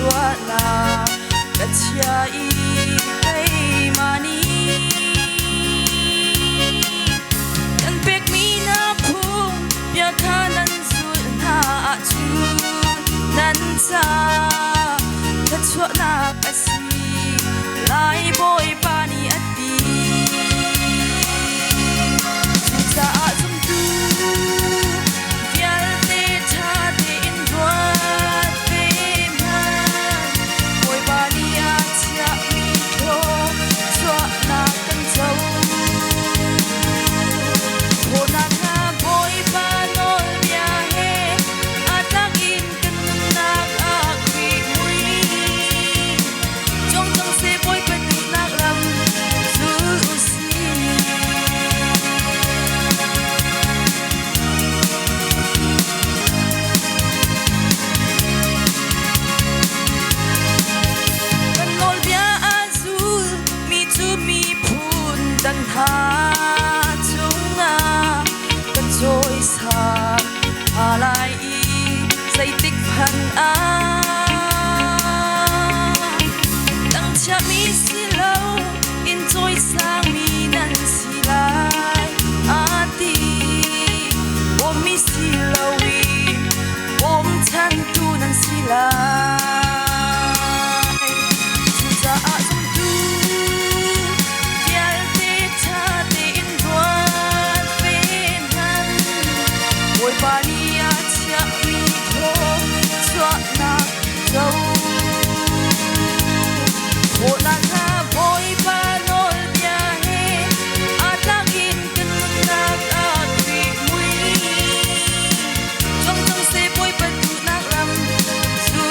xóa là cả chia đây mà ni dan pek mi na phung ya khanan sul na chu nan cha ta chua na kasi lai boy pani ati sa zum tu vial te cha te in ruat pe man boy pani a cha mi tho chua na kan chau ho na ka boy pa nol ya he atang in kan na a kwi mui jong jong se boy pa tu na ram su si kan nol bia azul mi tu mi phun dan tha chunga kan choi sa alai i sai tik phan a dang cha mi si lo in choi sang mi nan si lai ati om mi si lo wi om chan tu nan si lai za a zum tu vial te cha te in ruat pe nan boy pani a cha mi tho chua na dâu ho na ka boy pa nol ya he atang in kan na ka kwi mui jong jong se boy pa tu na ram su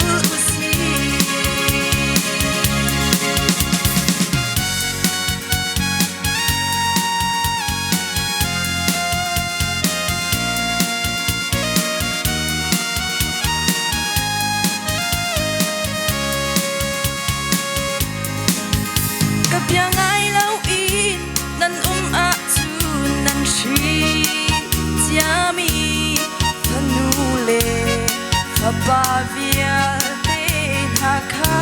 si Cặp nhà ngay lâu in nan a chu nan shi chia mi thanu le khapa via te na kha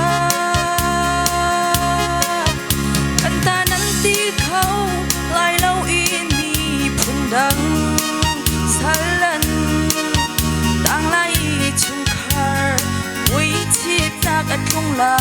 kan ta nan ti khâu lai lâu in mi phun dang salan tang lai chung khar wi chi ta ka thong la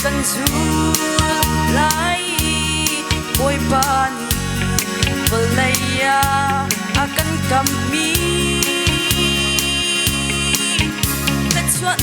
kan su lai boy pani belaya akan kami let's what